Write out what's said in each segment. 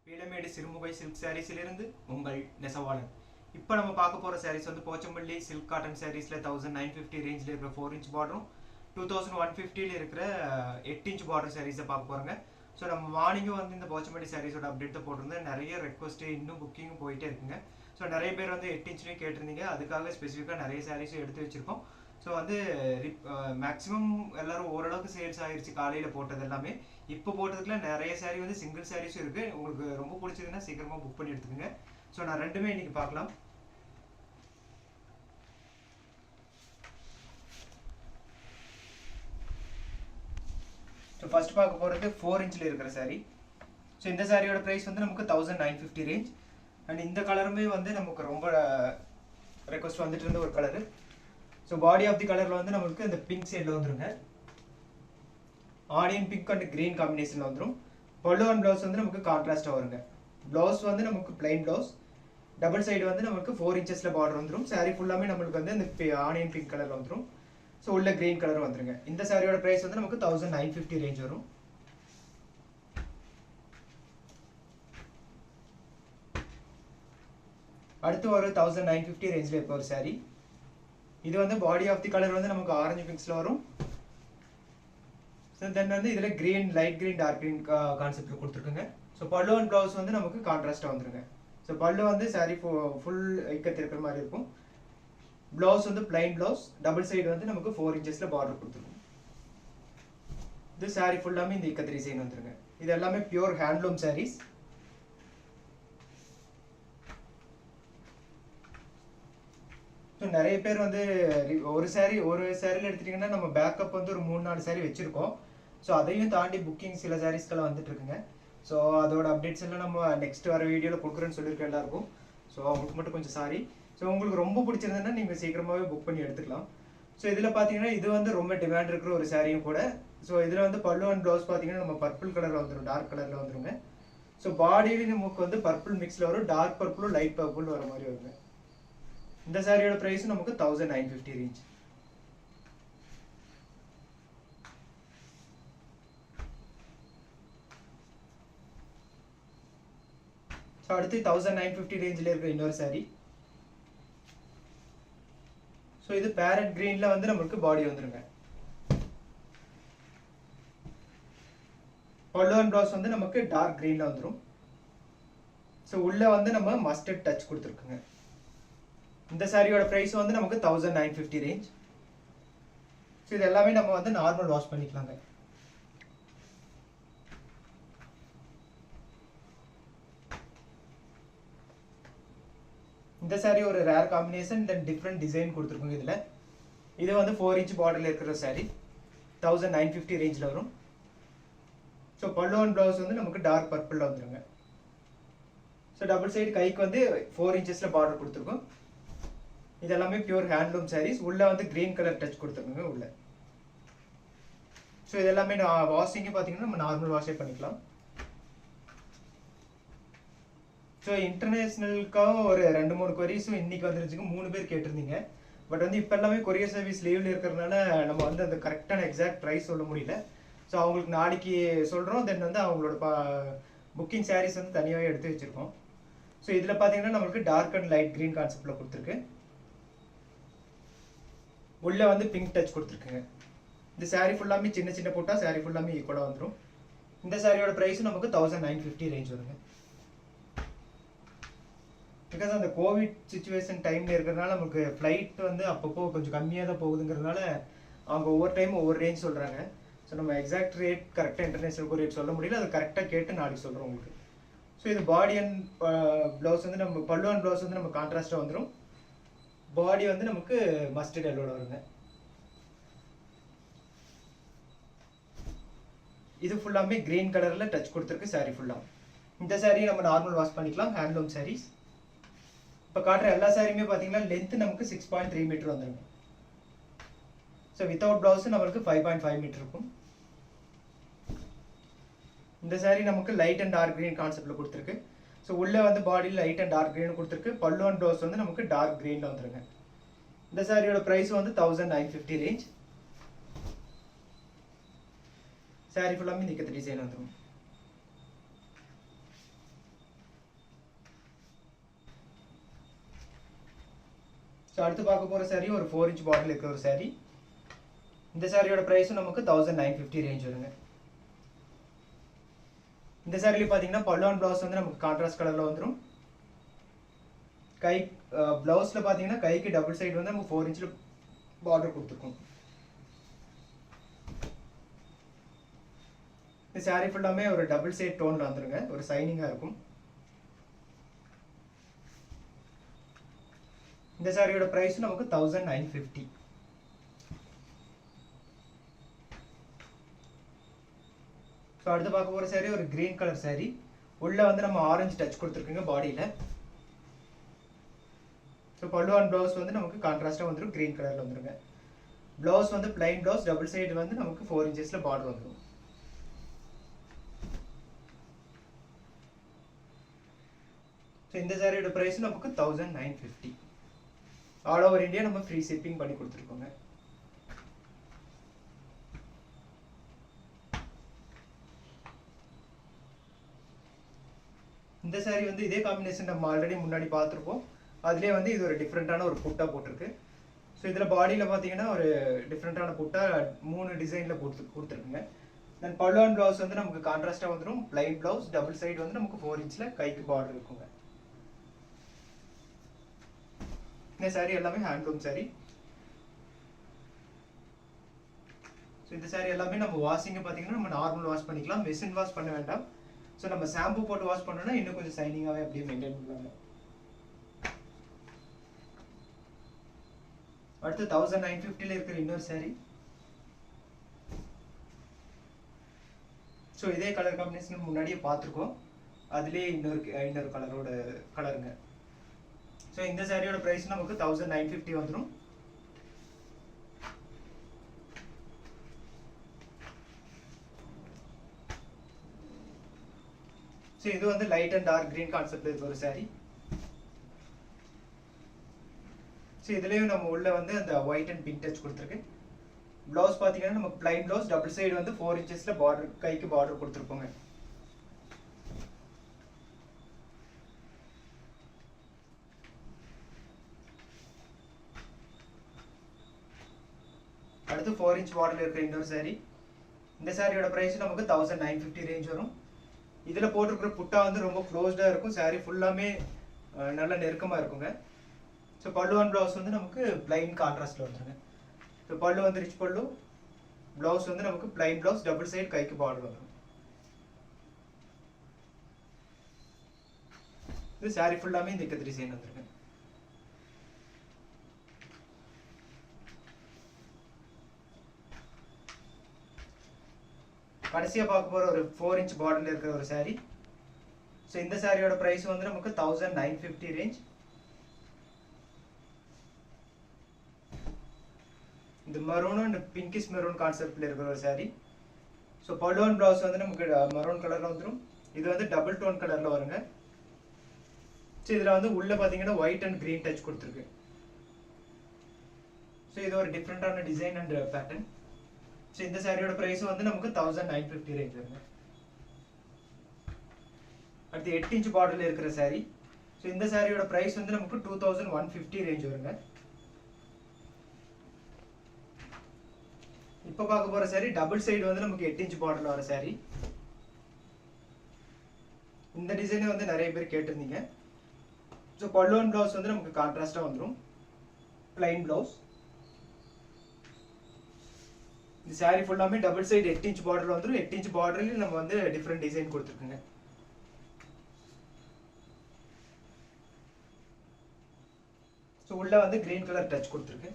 Peelamedu Sirumugai silk சாரீஸிலிருந்து உங்கள் நெசவாளன். இப்போ நம்ம பார்க்க போகிற சாரீஸ் வந்து போச்சம்பள்ளி சில்க் காட்டன் சாரீஸில் 1950 ரேஞ்சில் இருக்கிற 4 இன்ச் பார்டரும் 2150 இருக்கிற 8 இன்ச் பார்டர் சாரீஸை பார்க்க போகிறோங்க. ஸோ நம்ம மார்னிங்கும் வந்து இந்த போச்சம்பள்ளி சாரீஸோட அப்டேட்டை போட்டிருந்தேன். நிறைய ரெக்வஸ்ட்டு இன்னும் புக்கிங்கும் போயிட்டே இருக்குங்க. ஸோ நிறைய பேர் வந்து 8 இன்ச்லேயும் கேட்டிருந்தீங்க. அதுக்காக ஸ்பெசிஃபிக்காக நிறைய சாரீஸும் எடுத்து வச்சுருக்கோம். ஸோ வந்து மேக்ஸிமம் எல்லோரும் ஓரளவுக்கு சேல்ஸ் ஆகிடுச்சு காலையில் போட்டது எல்லாமே. இப்போ போட்டதுக்குள்ள நிறைய சாரீ வந்து சிங்கிள் சாரீஸும் இருக்குது. உங்களுக்கு ரொம்ப பிடிச்சதுன்னா சீக்கிரமாக புக் பண்ணி எடுத்துக்கோங்க. ஸோ நான் ரெண்டுமே இன்றைக்கி பார்க்கலாம். ஸோ ஃபஸ்ட் பார்க்க போகிறது 4 இன்ச்சில் இருக்கிற சாரீ. ஸோ இந்த சாரியோட ப்ரைஸ் வந்து நமக்கு 1950 ரேஞ்ச். அண்ட் இந்த கலருமே வந்து நமக்கு ரொம்ப ரெக்வஸ்ட் வந்துட்டு இருந்த ஒரு colour. So body of the கலரில் வந்து நம்மளுக்கு இந்த பிங்க் சைடில் வந்துருங்க. ஆனியன் பிங்க் அண்ட் க்ரீன் காம்பினேஷனில் வந்துடும். பல்லு அண்ட் ப்ளவுஸ் வந்து நமக்கு கான்ட்ராஸ்ட்டாக வருங்க. ப்ளவுஸ் வந்து நமக்கு பிளைன் ப்ளவுஸ், டபுள் சைடு வந்து நமக்கு 4 இன்ச்சஸில் பார்டர் வந்துடும். சாரீ ஃபுல்லாமே நம்மளுக்கு வந்து இந்த ஆனியன் பிங்க் கலரில் வந்துடும். ஸோ உள்ள க்ரீன் கலர் வந்துருங்க. இந்த சாரியோட ப்ரைஸ் வந்து நமக்கு 1950 ரேஞ்ச் வரும். அடுத்து ஒரு 1950 ரேஞ்சில் இருக்க ஒரு சாரீ. இது வந்து பாடி ஆஃப் தி கலர் வந்து நமக்கு ஆரஞ்சு பிங்க்ஸில் வரும். ஸோ தென் வந்து இதில் green, light green, dark green கான்செப்டில் கொடுத்துருக்குங்க. ஸோ பல்லு அண்ட் ப்ளவுஸ் வந்து நமக்கு கான்ட்ராஸ்ட்டாக வந்துருங்க. ஸோ பல்லு வந்து சாரீ ஃபுல் ஐக்கத்து இருக்கிற மாதிரி இருக்கும். ப்ளவுஸ் வந்து பிளைன் ப்ளவுஸ், டபுள் சைடு வந்து நமக்கு 4 இன்ச்சஸில் பார்டர் கொடுத்துருக்கும். இது சாரீ ஃபுல்லாமே இந்த இக்கத்து டிசைன் வந்துருங்க. இது எல்லாமே பியூர் ஹேண்ட்லூம் சாரீஸ். ஸோ நிறைய பேர் வந்து ஒரு சாரியில் எடுத்துட்டிங்கன்னா நம்ம பேக்கப் வந்து ஒரு 3-4 சாரீ வச்சுருக்கோம். ஸோ அதையும் தாண்டி புக்கிங் சில சாரீஸ்க்கெல்லாம் வந்துட்டு இருக்குங்க. ஸோ அதோட அப்டேட்ஸ் எல்லாம் நம்ம நெக்ஸ்ட் வர வீடியோவில் கொடுக்குறேன்னு சொல்லியிருக்கோம் எல்லாருக்கும். ஸோ அவங்களுக்கு மட்டும் கொஞ்சம் சாரி. ஸோ உங்களுக்கு ரொம்ப பிடிச்சிருந்ததுன்னா நீங்கள் சீக்கிரமாகவே புக் பண்ணி எடுத்துக்கலாம். ஸோ இதில் பார்த்தீங்கன்னா இது வந்து ரொம்ப டிமாண்ட் இருக்கிற ஒரு சாரியும் கூட. ஸோ இதில் வந்து பல்லு அண்ட் ப்ளவுஸ் பார்த்தீங்கன்னா நம்ம பர்பிள் கலரில் வந்துடும், டார்க் கலரில் வந்துருங்க. ஸோ பாடியிலையும் நமக்கு வந்து பர்பிள் மிக்ஸில் வரும், டார்க் பர்பிளும் லைட் பர்பிள் வர மாதிரி வருங்க. இந்த சாரியோட ப்ரைஸ் நமக்கு 1950 ரேஞ்ச். ஸோ அடுத்து 1950 ரேஞ்சில் இருக்கிற இன்னொரு சாரி. ஸோ இது பேரட் கிரீனில் வந்து நம்மளுக்கு பாடி வந்துருங்க. பல்லு அண்ட் ப்ளவுஸ் வந்து நமக்கு டார்க் கிரீனில் வந்துடும். ஸோ உள்ள வந்து நம்ம மஸ்டர்ட் டச் கொடுத்துருக்குங்க. இந்த சாரியோட ப்ரைஸ் வந்து நமக்கு 1950 ரேஞ்ச். ஸோ இது எல்லாமே நம்ம வந்து நார்மல் வாஷ் பண்ணிக்கலாங்க. இந்த சாரி ஒரு rare combination, then different design கொடுத்துருக்கோங்க இதில். இது வந்து 4 இன்ச் பார்டரில் இருக்கிற சாரி 1950 ரேஞ்சில் வரும். ஸோ பல்லு அண்ட் ப்ளவுஸ் வந்து நமக்கு டார்க் பர்பிளில் வந்துருங்க. ஸோ டபுள் சைடு கைக்கு வந்து 4 இன்ச்சஸில் பார்டர் கொடுத்துருக்கோம். இது எல்லாமே பியூர் ஹேண்ட்லூம் சாரீஸ். உள்ள வந்து கிரீன் கலர் டச் கொடுத்துருக்குங்க உள்ள. ஸோ இது எல்லாமே வாஷிங்கு பார்த்தீங்கன்னா நம்ம நார்மல் வாஷே பண்ணிக்கலாம். ஸோ இன்டர்நேஷ்னலுக்காக ஒரு 2-3 கொரியர்ஸும் இன்னைக்கு வந்துருச்சுங்க. 3 பேர் கேட்டிருந்தீங்க. பட் வந்து இப்போ எல்லாமே கொரியர் சர்வீஸ் லீவில் இருக்கிறதுனால நம்ம வந்து அந்த கரெக்டான எக்ஸாக்ட் ப்ரைஸ் சொல்ல முடியல. ஸோ அவங்களுக்கு நாளைக்கு சொல்கிறோம். தென் வந்து அவங்களோட புக்கிங் சாரீஸ் வந்து தனியாகவே எடுத்து வச்சுருக்கோம். ஸோ இதில் பார்த்தீங்கன்னா நம்மளுக்கு டார்க் அண்ட் லைட் க்ரீன் கான்செப்டில் கொடுத்துருக்கு. உள்ள வந்து பிங்க் டச் கொடுத்துருக்குங்க. இந்த சாரீ ஃபுல்லாமே சின்ன சின்ன போட்டால் சாரீ ஃபுல்லாமே ஈக்குவலாக வந்துடும். இந்த சாரியோட ப்ரைஸும் நமக்கு 1950 ரேஞ்ச் வருங்க. பிகாஸ் அந்த கோவிட் சுச்சுவேஷன் டைமில் இருக்கிறதுனால நமக்கு ஃப்ளைட் வந்து அப்பப்போ கொஞ்சம் கம்மியாக தான் போகுதுங்கிறதுனால அவங்க ஒவ்வொரு டைம் ஒவ்வொரு ரேஞ்ச் சொல்கிறாங்க. ஸோ நம்ம எக்ஸாக்ட் ரேட் கரெக்டாக இன்டர்நேஷ்னல் ரேட் சொல்ல முடியல. அது கரெக்டாக கேட்டு நாளைக்கு சொல்கிறோம் உங்களுக்கு. ஸோ இது பாடி அண்ட் ப்ளவுஸ் வந்து நம்ம பல்லு அண்ட் ப்ளவுஸ் வந்து நம்ம கான்ட்ராஸ்ட்டாக வந்துடும். பாடி வந்து நமக்கு மஸ்டர்ட் எல்லோட வருங்க. இது ஃபுல்லாமே கிரீன் கலரில் டச் கொடுத்துருக்கு சாரீ ஃபுல்லாக. இந்த சாரீ நம்ம நார்மல் வாஷ் பண்ணிக்கலாம், ஹேண்ட்லூம் சாரீஸ். இப்போ காட்டுற எல்லா சாரியுமே பார்த்தீங்கன்னா லென்த்து நமக்கு 6.3 மீட்டர் வந்துருங்க. ஸோ வித்தவுட் ப்ளவுஸ் நம்மளுக்கு 5.5 மீட்டர் இருக்கும். இந்த சாரீ நமக்கு லைட் அண்ட் டார்க் கிரீன் கான்செப்டில் கொடுத்துருக்கு. ஸோ உள்ளே வந்து பாடியில் லைட் அண்ட் டார்க் க்ரீன் கொடுத்துருக்கு. பல்லு அண்ட் ப்ளவுஸ் வந்து நமக்கு டார்க் க்ரீனில் வந்துருங்க. இந்த சாரியோட ப்ரைஸ் வந்து 1950 ரேஞ்ச். சாரி ஃபுல்லாமே நிற்கிறது டிசைன் வந்துடும். அடுத்து பார்க்க போகிற saree ஒரு 4 inch பார்டர் இருக்கிற ஒரு saree. இந்த சாரியோட ப்ரைஸும் நமக்கு 1950 ரேஞ்ச் வருங்க. இந்த சாரியில் பார்த்தீங்கன்னா பல்லு அண்ட் ப்ளவுஸ் வந்து நமக்கு கான்ட்ராஸ்ட் கலரில் வந்துடும். கை ப்ளவுஸில் பார்த்தீங்கன்னா கைக்கு டபுள் சைடு வந்து நமக்கு 4 inch பார்டர் கொடுத்துருக்கோம். இந்த சாரி ஃபுல்லாமே ஒரு டபுள் சைட் டோனில் வந்துருங்க, ஒரு சைனிங்காக இருக்கும். இந்த சாரியோட ப்ரைஸும் நமக்கு 1950. ஸோ அடுத்து பார்க்க போகிற சாரி ஒரு கிரீன் கலர் சாரி. உள்ளே வந்து நம்ம ஆரஞ்சு டச் கொடுத்துருக்குங்க பாடியில். ஸோ பல்லு அண்ட் ப்ளவுஸ் வந்து நமக்கு கான்ட்ராஸ்ட்டாக வந்துடும், கிரீன் கலரில் வந்துருங்க. ப்ளவுஸ் வந்து பிளைன் ப்ளவுஸ், டபுள் சைடு வந்து நமக்கு 4 inches பார்டர் வந்துடும். ஸோ இந்த சாரியோட ப்ரைஸ் நமக்கு 1950. ஆல் ஓவர் இந்தியா நம்ம ஃப்ரீ ஷிப்பிங் பண்ணி கொடுத்துருக்கோங்க. இந்த சாரி வந்து இதே காம்பினேஷன் நம்ம ஆல்ரெடி முன்னாடி பார்த்துருப்போம். அதுலேயே வந்து இது ஒரு டிஃப்ரெண்ட்டான ஒரு புட்டா போட்டிருக்கு. ஸோ இதில் பாடியில் பார்த்தீங்கன்னா ஒரு டிஃப்ரெண்ட்டான புட்டா 3 டிசைனில் கொடுத்துருக்குங்க. தென் பல்லு அண்ட் ப்ளவுஸ் வந்து நமக்கு கான்ட்ராஸ்ட்டாக வந்துடும், பிளைன் ப்ளவுஸ், டபுள் சைடு வந்து நமக்கு 4 inch கைக்கு பார்டர் இருக்குங்க. இந்த சாரி எல்லாமே ஹேண்ட்லூம் சாரி. ஸோ இந்த சாரி எல்லாமே நம்ம வாஷிங்கை பார்த்தீங்கன்னா நம்ம நார்மல் வாஷ் பண்ணிக்கலாம், மெஷின் வாஷ் பண்ண வேண்டாம். ஸோ நம்ம ஷாம்பு போட்டு வாஷ் பண்ணோம்னா இன்னும் கொஞ்சம் ஷைனிங்காகவே அப்படியே மெயின்டைன் பண்ணலாங்க. அடுத்து 1950 இருக்கிற இன்னொரு சாரி. ஸோ இதே கலர் காம்பினேஷன் முன்னாடியே பார்த்துருக்கோம், அதுலேயே இன்னொரு கலருங்க. ஸோ இந்த சாரியோட ப்ரைஸ் நமக்கு 1950 வந்துடும். ஸோ இது வந்து light and dark green concept இருக்கிற ஒரு சாரி. ஸோ இதுலேயும் நம்ம உள்ள வந்து அந்த ஒயிட் அண்ட் பிங்க் டச் கொடுத்துருக்கு. ப்ளவுஸ் பார்த்தீங்கன்னா நமக்கு பிளைன் ப்ளவுஸ், டபுள் சைடு வந்து 4 inches பார்டர், கைக்கு பார்டர் கொடுத்துருப்போங்க. அடுத்து 4 inch பார்டர் இருக்கிற இன்னொரு சாரி. இந்த சாரியோட ப்ரைஸ் நமக்கு 1950 ரேஞ்ச் வரும். இதில் போட்டிருக்கிற புட்டா வந்து ரொம்ப க்ளோஸ்டாக இருக்கும், சாரி ஃபுல்லாமே நல்ல நெருக்கமாக இருக்குங்க. ஸோ பல்லு அண்ட் ப்ளவுஸ் வந்து நமக்கு பிளைன் கான்ட்ராஸ்டில் வந்துருங்க. ஸோ பல்லு வந்து ரிச் பல்லு, ப்ளவுஸ் வந்து நமக்கு பிளைன் ப்ளவுஸ், டபுள் சைடு கைக்கு பார்டர் வந்துடும். இது சாரி ஃபுல்லாமே இந்த இக்கத்திரி டிசைன் வந்துருங்க. கடைசியாக பார்க்க போகிற ஒரு 4 inch பார்டரில் இருக்கிற ஒரு சாரி. ஸோ இந்த சாரியோட ப்ரைஸ் வந்து நமக்கு 1950 ரேஞ்ச். இந்த மரூனும் இந்த பிங்கிஷ் மெரூன் கான்செப்டில் இருக்கிற ஒரு sari. So pallu and blouse வந்து நமக்கு மரூன் கலரில் வந்துடும். இது வந்து டபுள் டோன் கலரில் வருங்க. ஸோ இதில் வந்து உள்ளே பார்த்தீங்கன்னா ஒயிட் அண்ட் க்ரீன் டச் கொடுத்துருக்கு. ஸோ இது ஒரு டிஃப்ரெண்ட்டான டிசைன் அண்ட் பேட்டர்ன். ஸோ இந்த சாரியோட ப்ரைஸ் வந்து நமக்கு 1950 ரேஞ்ச் வருங்க. அடுத்து 8 inch பார்டரில் இருக்கிற சாரி. ஸோ இந்த சாரியோட ப்ரைஸ் வந்து நமக்கு 2150 ரேஞ்ச் வருங்க. இப்போ பார்க்க போகிற சாரி டபுள் சைடு வந்து நமக்கு 8 inch பார்டரில் வர சாரி. இந்த டிசைனை வந்து நிறைய பேர் கேட்டிருந்தீங்க. ஸோ பல்லு அண்ட் ப்ளவுஸ் வந்து நமக்கு கான்ட்ராஸ்டாக வந்துடும், பிளைன் ப்ளவுஸ். இந்த சாரி ஃபுல்லாமே டபுள் சைடு 8 inch பார்டர் வந்துடும். 8 inch பார்டர்லேயும் நம்ம வந்து டிஃப்ரெண்ட் டிசைன் கொடுத்துருக்குங்க. ஸோ உள்ள வந்து கிரீன் கலர் டச் கொடுத்துருக்கு.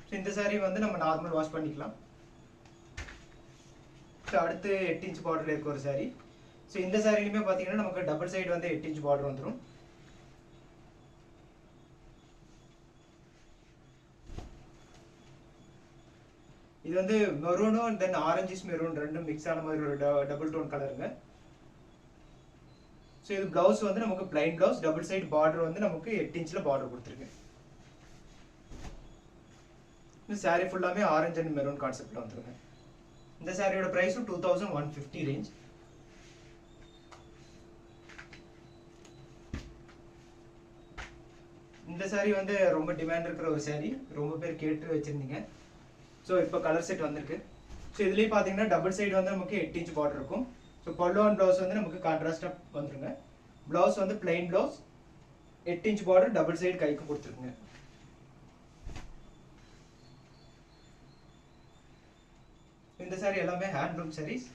ஸோ இந்த சாரி வந்து நம்ம நார்மல் வாஷ் பண்ணிக்கலாம். ஸோ அடுத்து 8 inch பார்டரில் இருக்க ஒரு சாரி. ஸோ இந்த சாரிலையுமே பார்த்தீங்கன்னா நமக்கு டபுள் சைடு வந்து 8 inch பார்டர் வந்துடும். இது வந்து மெரூனும் தென் ஆரஞ்சிஷ் மெரூன் ரெண்டும் மிக்ஸ் ஆன மாதிரி ஒரு டபுள் டோன் கலருங்க. ஸோ இது ப்ளவுஸ் வந்து நமக்கு plain blouse, double side border வந்து நமக்கு 8 inch பார்டர் கொடுத்துருக்கு. இந்த சாரி ஃபுல்லாமே ஆரஞ்சு அண்ட் மெரூன் கான்செப்டில் வந்துருங்க. இந்த சாரியோட ப்ரைஸும் 2150 ரேஞ்ச். இந்த saree வந்து ரொம்ப டிமாண்ட் இருக்கிற ஒரு saree, ரொம்ப பேர் கேட்டு வச்சிருந்தீங்க. ஸோ இப்போ கலர் செட் வந்திருக்கு. ஸோ இதுலேயும் பார்த்தீங்கன்னா டபுள் சைடு வந்து நமக்கு 8 inch பார்டர் இருக்கும். ஸோ பல்லு அண்ட் ப்ளவுஸ் வந்து நமக்கு கான்ட்ராஸ்டாக வந்துருங்க. ப்ளவுஸ் வந்து plain blouse, 8 inch border, double side கைக்கு கொடுத்துருக்குங்க. இந்த saree எல்லாமே ஹேண்ட்லூம் sarees.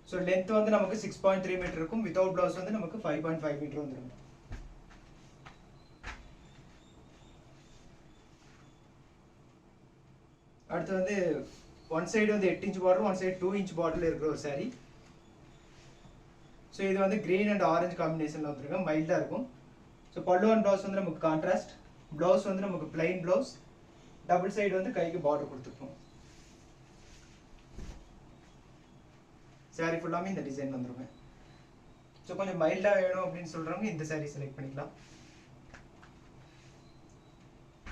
ஸோ லென்த் வந்து நமக்கு 6.3 மீட்டர் இருக்கும். வித்தவுட் ப்ளவுஸ் வந்து நமக்கு 5.5 மீட்டர் வந்துருங்க. அடுத்து வந்து ஒன் சைடு வந்து 8 inch border, one side 2 inch பார்டர்ல இருக்கிற ஒரு saree. ஸோ இது வந்து கிரீன் அண்ட் ஆரஞ்சு காம்பினேஷன்ல வந்துருங்க, மைல்டா இருக்கும். ஸோ பல்லு அண்ட் ப்ளவுஸ் வந்து நமக்கு கான்ட்ராஸ்ட், ப்ளவுஸ் வந்து நமக்கு பிளைன் ப்ளவுஸ், டபுள் சைடு வந்து கைக்கு பார்டர் கொடுத்துருக்கோம். saree ஃபுல்லாமே இந்த டிசைன் வந்துருங்க. ஸோ கொஞ்சம் மைல்டா வேணும் அப்படின்னு சொல்றவங்க இந்த saree செலக்ட் பண்ணிக்கலாம்.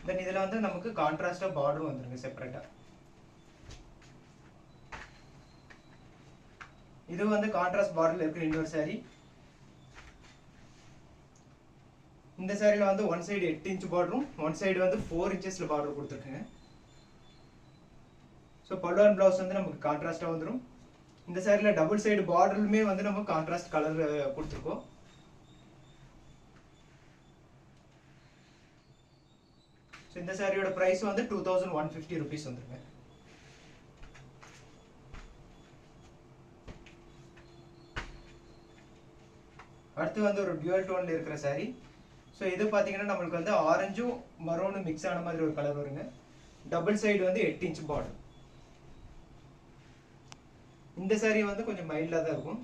தென் இதில் வந்து நமக்கு கான்ட்ராஸ்டா பார்டர் வந்துருங்க செப்பரேட்டா. இது வந்து கான்ட்ராஸ்ட் பார்டர்ல இருக்கிற இன்னொரு saree. இந்த சாரில வந்து ஒன் சைடு 8 inch பார்டரும், ஒன் சைடு வந்து 4 inchesல பார்டர் கொடுத்துருக்குங்க. ஸோ பல்லு அண்ட் ப்ளவுஸ் வந்து நமக்கு கான்ட்ராஸ்டா வந்துடும். இந்த சாரில டபுள் சைடு பார்டருமே வந்து நம்ம கான்ட்ராஸ்ட் கலர் கொடுத்துருக்கோம். ஸோ இந்த சாரியோட பிரைஸ் வந்து 2150 rupees வந்துருங்க. அடுத்து வந்து ஒரு டியூவல் டோன்ல இருக்கிற saree. ஸோ இது பார்த்தீங்கன்னா நம்மளுக்கு வந்து ஆரஞ்சும் மரோனும் மிக்ஸ் ஆன மாதிரி ஒரு கலர் வருங்க. டபுள் சைடு வந்து 8 inch பார்டர். இந்த saree வந்து கொஞ்சம் மைல்டாக தான் இருக்கும்.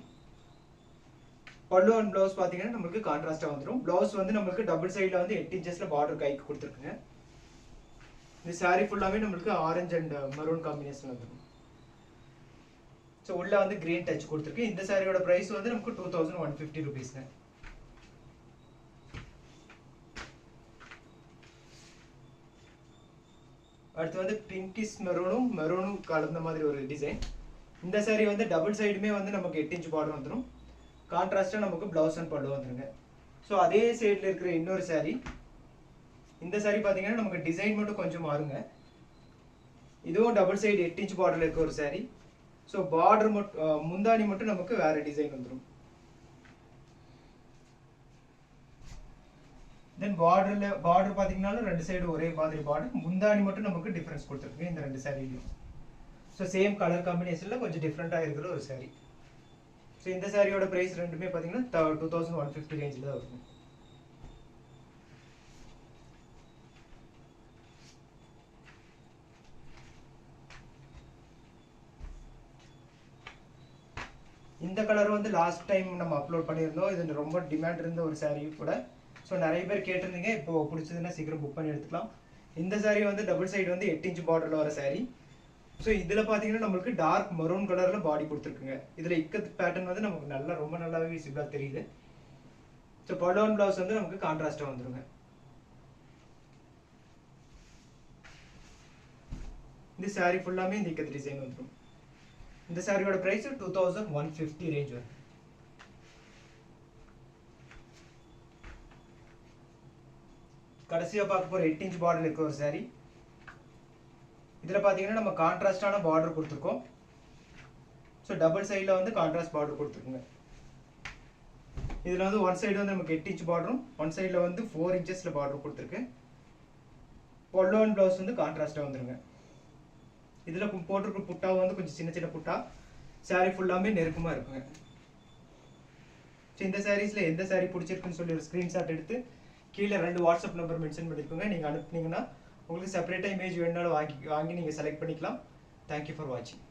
பல்லு அண்ட் ப்ளவுஸ் பார்த்தீங்கன்னா நம்மளுக்கு கான்ட்ராஸ்டாக வந்துடும். ப்ளவுஸ் வந்து நம்மளுக்கு டபுள் சைடில் வந்து 8 inchesல பார்டர் கைக்கு கொடுத்துருக்குங்க. இந்த saree ஃபுல்லாகவே நம்மளுக்கு ஆரஞ்சு அண்ட் மரூன் காம்பினேஷன் வந்துடும். ஸோ உள்ள வந்து கிரீன் டச் கொடுத்துருக்கு. இந்த சாரியோட பிரைஸ் வந்து நமக்கு 2150 rupeesங்க. அடுத்து வந்து பிங்கிஷ் மெரூனும் கலந்த மாதிரி ஒரு டிசைன். இந்த saree வந்து டபுள் சைடுமே வந்து நமக்கு 8 inch பார்டர் வந்துடும். கான்ட்ராஸ்டா நமக்கு பிளவுஸ் அண்ட் பல்லு வந்துருங்க. ஸோ அதே சைடில் இருக்கிற இன்னொரு saree. இந்த saree பார்த்தீங்கன்னா நமக்கு டிசைன் மட்டும் கொஞ்சம் மாறுங்க. இதுவும் டபுள் சைடு 8 inch பார்டர்ல இருக்க ஒரு saree. ஸோ பார்டர் மட்டும் முந்தானி மட்டும் நமக்கு வேற டிசைன் வந்துடும். தென் பார்டர் பார்த்தீங்கன்னா ரெண்டு சைடு ஒரே மாதிரி பார்டர், முந்தானி மட்டும் நமக்கு டிஃபரன்ஸ் கொடுத்துருக்கு இந்த ரெண்டு சாரிலையும். ஸோ சேம் கலர் காம்பினேஷன்ல கொஞ்சம் டிஃப்ரெண்டாக இருக்கிற ஒரு saree. ஸோ இந்த சாரியோட பிரைஸ் ரெண்டுமே பார்த்தீங்கன்னா 2150 ரேஞ்சில் தான் வரும். இந்த கலர் வந்து லாஸ்ட் டைம் நம்ம அப்லோட் பண்ணியிருந்தோம். இது ரொம்ப டிமாண்ட் இருந்த ஒரு saree கூட. ஸோ நிறைய பேர் கேட்டிருந்தீங்க. இப்போ பிடிச்சதுன்னா சீக்கிரம் புக் பண்ணி எடுத்துக்கலாம். இந்த saree வந்து டபுள் சைடு வந்து 8 inch பார்டர்ல வர saree. ஸோ இதில் பார்த்தீங்கன்னா நம்மளுக்கு டார்க் மரூன் கலர்ல பாடி கொடுத்துருக்குங்க. இதில் இக்கத் பேட்டர்ன் வந்து நமக்கு ரொம்ப நல்லாவே விசிபிளாக தெரியுது. ஸோ பல்லு அண்ட் ப்ளவுஸ் வந்து நமக்கு கான்ட்ராஸ்டாக வந்துருங்க. இந்த saree ஃபுல்லாமே இந்த இக்கத் டிசைன் வந்துடும். இந்த சாரியோட பிரைஸ் 2150 ரேஞ்ச் வரும். கடைசியா பார்க்க போற 8 inch பார்டர் இருக்கிற ஒரு saree. இதுல பாத்தீங்கன்னா நம்ம கான்ட்ராஸ்டான பார்டர் கொடுத்துருக்கோம். ஸோ டபுள் சைடில் வந்து கான்ட்ராஸ்ட் பார்டர் கொடுத்துருக்குங்க. இதில் வந்து ஒன் சைடு வந்து நமக்கு 8 inch பார்டரும், ஒன் சைடில் வந்து 4 inchesல பார்டர் கொடுத்துருக்கு. பல்லு அண்ட் ப்ளவுஸ் வந்து கான்ட்ராஸ்டாக வந்துருங்க. இதில் போட்டிருக்க புட்டா வந்து கொஞ்சம் சின்ன சின்ன புட்டா. saree ஃபுல்லாமே நெருக்கமாக இருக்குங்க. ஸோ இந்த சாரீஸில் எந்த saree பிடிச்சிருக்குன்னு சொல்லி ஒரு ஸ்க்ரீன்ஷாட் எடுத்து கீழே 2 வாட்ஸ்அப் நம்பர் மென்ஷன் பண்ணியிருக்கோங்க. நீங்கள் அனுப்புனீங்கன்னா உங்களுக்கு செப்பரேட்டாக இமேஜ் வேணுனாலும் வாங்கி நீங்கள் செலக்ட் பண்ணிக்கலாம். தேங்க்யூ ஃபார் வாட்சிங்.